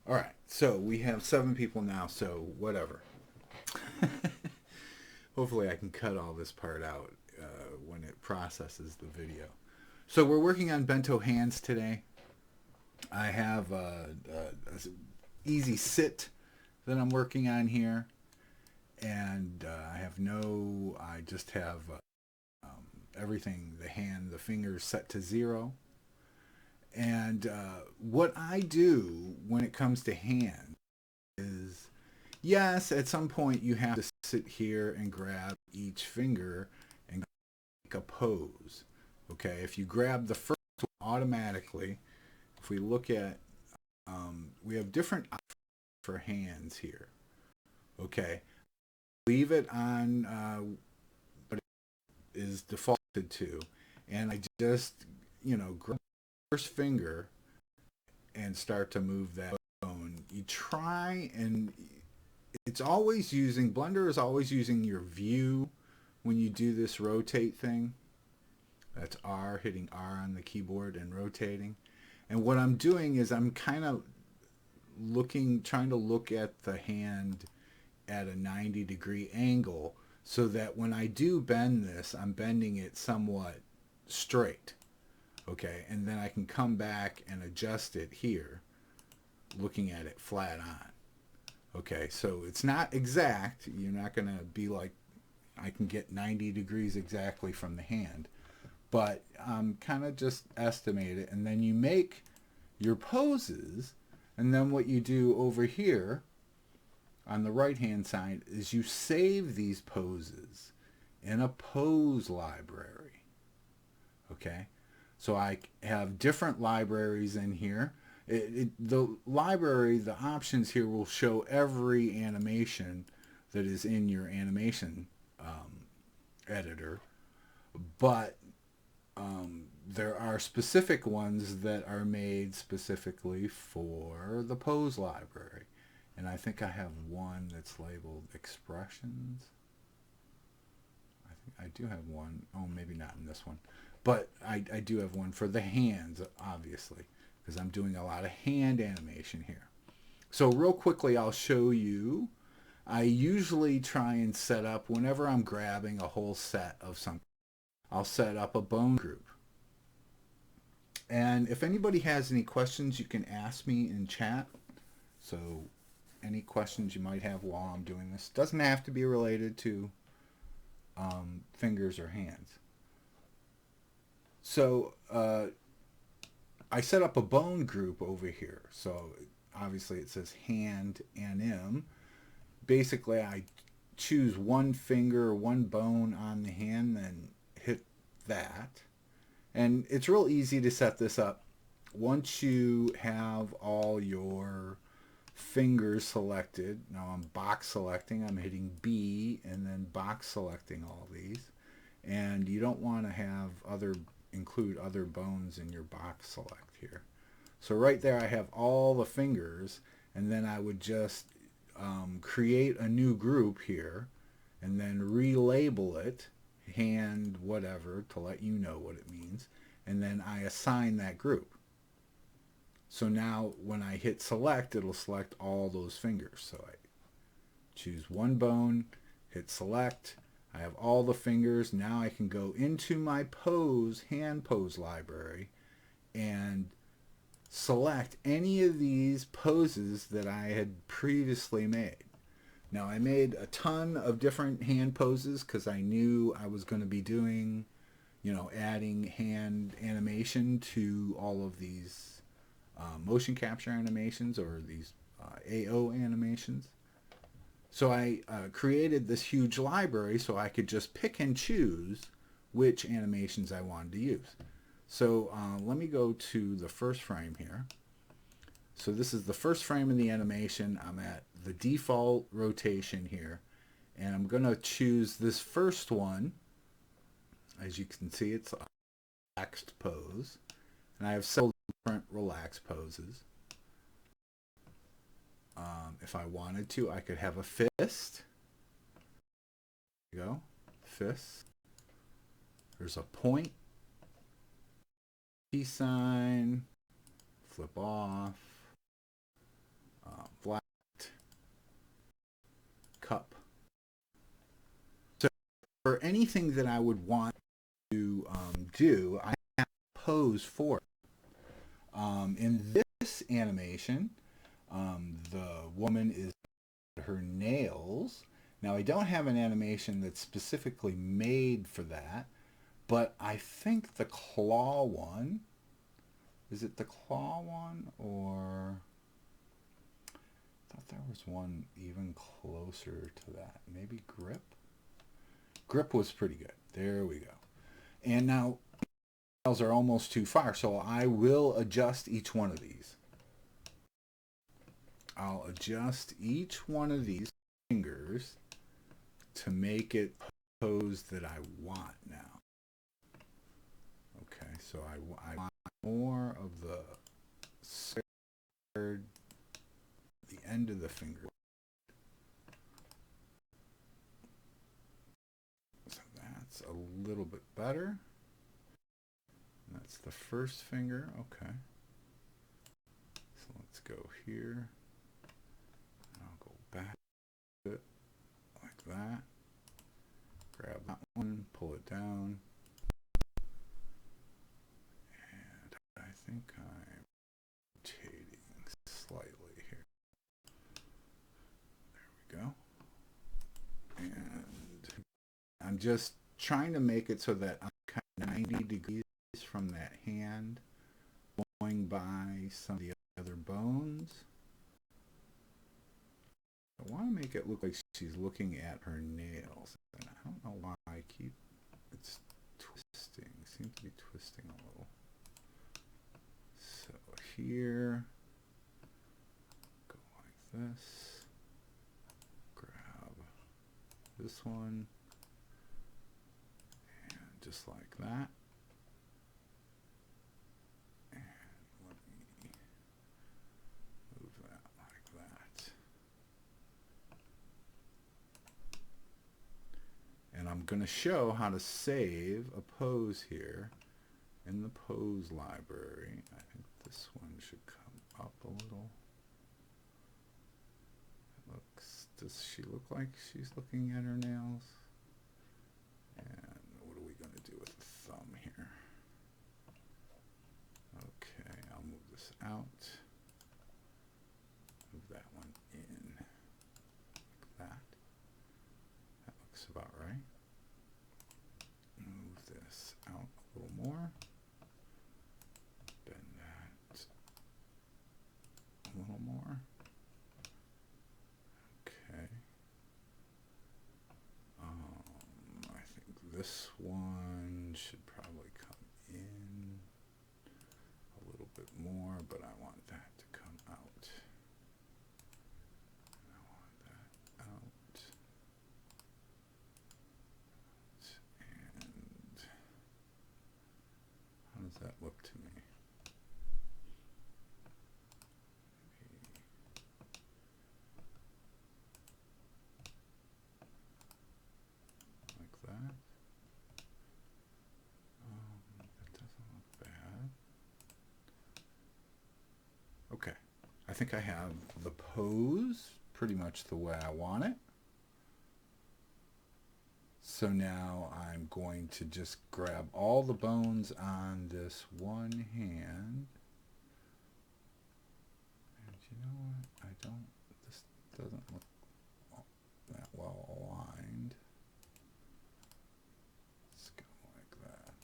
All right, so we have 7 people now, so whatever. Hopefully I can cut all this part out when it processes the video. So we're working on bento hands today. I have a easy sit that I'm working on here, and I just have everything, the fingers set to 0. And what I do when it comes to hands is, yes, at some point you have to sit here and grab each finger and make a pose. Okay, if you grab the first one automatically, if we look at, we have different options for hands here. Okay, leave it on what it is defaulted to, and I just, grab the first finger and start to move that bone. You try, and Blender is always using your view when you do this rotate thing. That's R, hitting R on the keyboard and rotating. And what I'm doing is I'm kind of trying to look at the hand at a 90-degree angle so that when I do bend this, I'm bending it somewhat straight. Okay, and then I can come back and adjust it here, looking at it flat on. Okay, so it's not exact. You're not going to be like, I can get 90 degrees exactly from the hand. But kind of just estimate it. And then you make your poses. And then what you do over here on the right-hand side is you save these poses in a pose library. Okay, so I have different libraries in here. The options here will show every animation that is in your animation editor, but there are specific ones that are made specifically for the pose library. And I think I have one that's labeled expressions. I think I do have one. Oh, maybe not in this one. But I do have one for the hands, obviously, because I'm doing a lot of hand animation here. So real quickly, I'll show you. I usually try and set up, whenever I'm grabbing a whole set of something, I'll set up a bone group. And if anybody has any questions, you can ask me in chat. So any questions you might have while I'm doing this. Doesn't have to be related to fingers or hands. So I set up a bone group over here. So obviously it says hand anim. Basically I choose one finger, one bone on the hand, then hit that. And it's real easy to set this up. Once you have all your fingers selected, now I'm box selecting, I'm hitting B and then box selecting all these. And you don't want to include other bones in your box select here. So right there I have all the fingers, and then I would just create a new group here and then relabel it hand whatever to let you know what it means, and then I assign that group. So now when I hit select, it'll select all those fingers. So I choose one bone, hit select, I have all the fingers. Now I can go into my hand pose library and select any of these poses that I had previously made. Now I made a ton of different hand poses because I knew I was going to be doing, adding hand animation to all of these motion capture animations or these AO animations. So I created this huge library so I could just pick and choose which animations I wanted to use. So let me go to the first frame here. So this is the first frame in the animation. I'm at the default rotation here, and I'm going to choose this first one. As you can see, it's a relaxed pose, and I have several different relaxed poses. If I wanted to, I could have a fist. There you go, fist. There's a point, peace sign, flip off. for anything that I would want to do, I have to pose for it. In this animation, the woman is her nails. Now I don't have an animation that's specifically made for that, but I think the claw one, is it the claw one, or I thought there was one even closer to that. Maybe grip? Grip was pretty good. There we go. And now nails are almost too far, so I will adjust each one of these. I'll adjust each one of these fingers to make it pose that I want now. Okay, so I want more of the end of the finger. So that's a little bit better. That's the first finger. Okay. So let's go here. I'll go back a bit like that. Grab that one, pull it down. And I think I'm rotating slightly here. There we go. And I'm just trying to make it so that I'm kind of 90 degrees from that hand, going by some of the other bones. I want to make it look like she's looking at her nails. And I don't know why I keep, it's twisting, seems to be twisting a little. So here, go like this, grab this one, and just like that. And let me move that like that. And I'm going to show how to save a pose here in the pose library. I think this one should come up a little. Does she look like she's looking at her nails? And what are we going to do with the thumb here? Okay, I'll move this out. Move that one in. Like that. That looks about right. Move this out a little more. Bend that a little more. Okay. I think this one should probably come in a little bit more, but I want that to come out. And I want that out. And how does that look to me? Like that. That doesn't look bad. Okay, I think I have the pose pretty much the way I want it. So now I'm going to just grab all the bones on this one hand. And you know what? This doesn't look that well aligned. Let's go like that.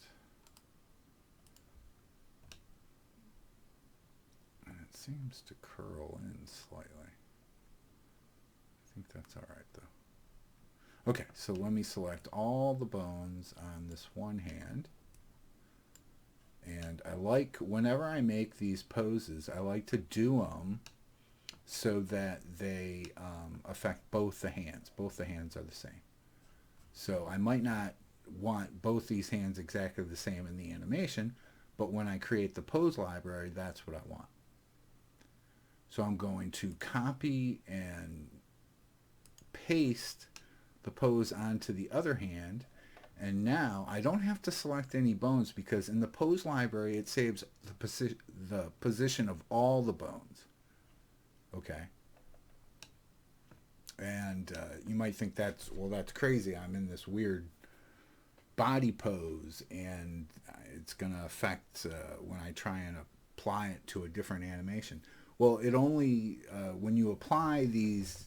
And it seems to curl in slightly. I think that's all right though. Okay, so let me select all the bones on this one hand. And I like, whenever I make these poses, I like to do them so that they affect both the hands. Both the hands are the same. So I might not want both these hands exactly the same in the animation, but when I create the pose library, that's what I want. So I'm going to copy and paste the pose onto the other hand, and now I don't have to select any bones because in the pose library it saves the position of all the bones. Okay, and you might think that's crazy. I'm in this weird body pose, and it's going to affect when I try and apply it to a different animation. Well, it only, when you apply these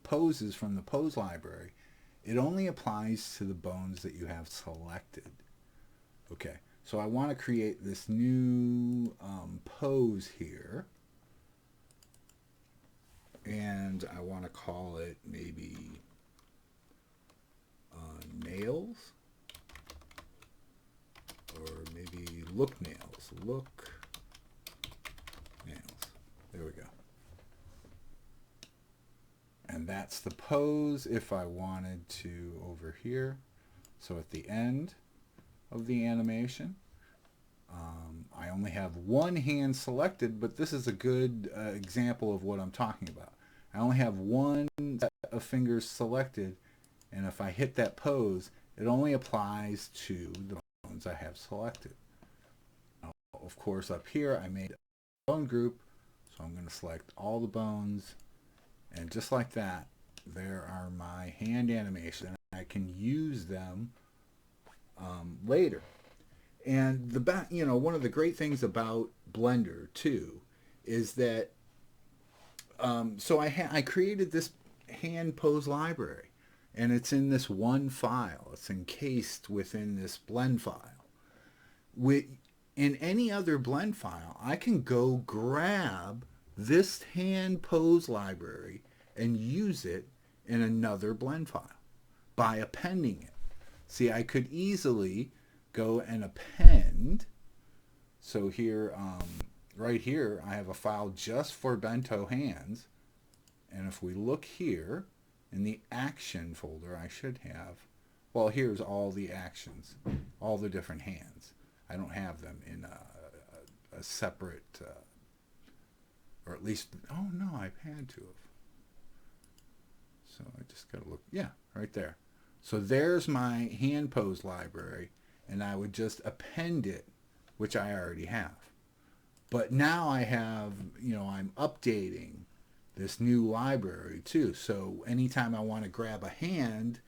poses from the pose library, it only applies to the bones that you have selected. Okay, so I want to create this new pose here, and I want to call it maybe nails, or maybe look nails. Look nails. There we go. And that's the pose if I wanted to over here. So at the end of the animation, I only have one hand selected, but this is a good example of what I'm talking about. I only have one set of fingers selected, and if I hit that pose, it only applies to the bones I have selected. Now, of course, up here I made a bone group, so I'm going to select all the bones, and just like that, there are my hand animations. I can use them later. And one of the great things about Blender too is that so I created this hand pose library, and it's in this one file. It's encased within this blend file. In any other blend file, I can go grab this hand pose library and use it in another blend file by appending it. See, I could easily go and append. So here, right here, I have a file just for Bento hands. And if we look here in the action folder, I should have, well, here's all the actions, all the different hands. I don't have them in a separate, or at least, oh no, I've had to have. So I just got to look, yeah, right there. So there's my hand pose library, and I would just append it, which I already have. But now I have, I'm updating this new library too. So anytime I want to grab a hand,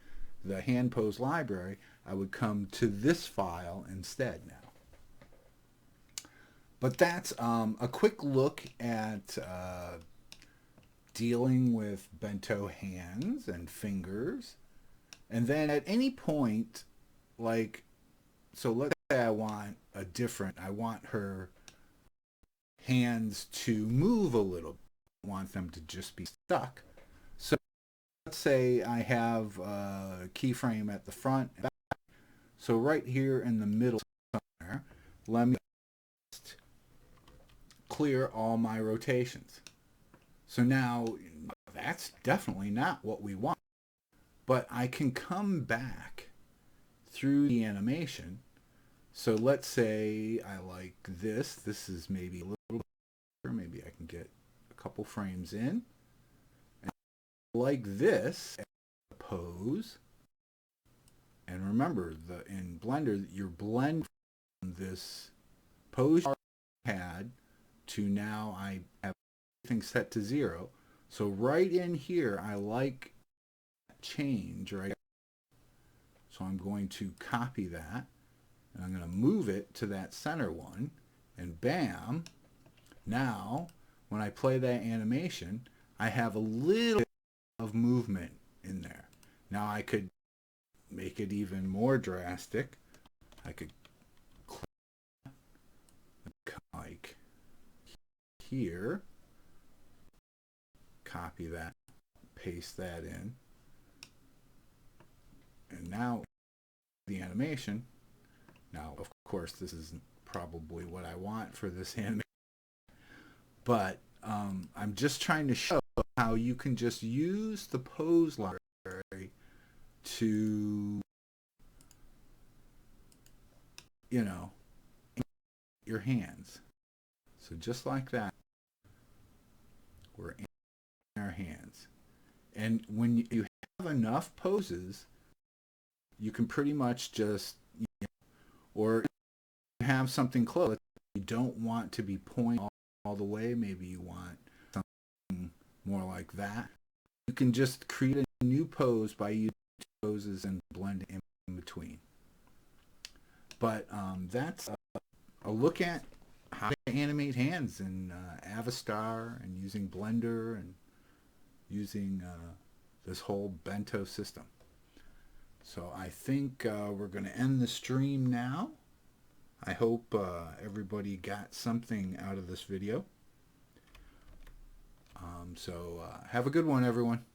the hand pose library, I would come to this file instead now. But that's a quick look at dealing with Bento hands and fingers. And then at any point, like, so let's say I want her hands to move a little. I want them to just be stuck. So let's say I have a keyframe at the front and back. So right here in the middle somewhere, let me just clear all my rotations. So now that's definitely not what we want. But I can come back through the animation. So let's say I like this. This is maybe a little better. Maybe I can get a couple frames in. And like this pose. And remember, in Blender, you're blending from this pose you had to now I have everything set to 0. So right in here, I like change right. So I'm going to copy that, and I'm going to move it to that center one, and bam, now when I play that animation, I have a little bit of movement in there. Now I could make it even more drastic. I could click like here, copy that, paste that in, and now the animation. Now, of course, this isn't probably what I want for this animation, but I'm just trying to show how you can just use the pose library to, your hands. So just like that, we're in our hands. And when you have enough poses, you can pretty much just, or you have something close. You don't want to be pointing all the way. Maybe you want something more like that. You can just create a new pose by using poses and blend in between. But that's a look at how to animate hands in Avastar and using Blender and using this whole Bento system. So I think we're going to end the stream now. I hope everybody got something out of this video. So have a good one, everyone.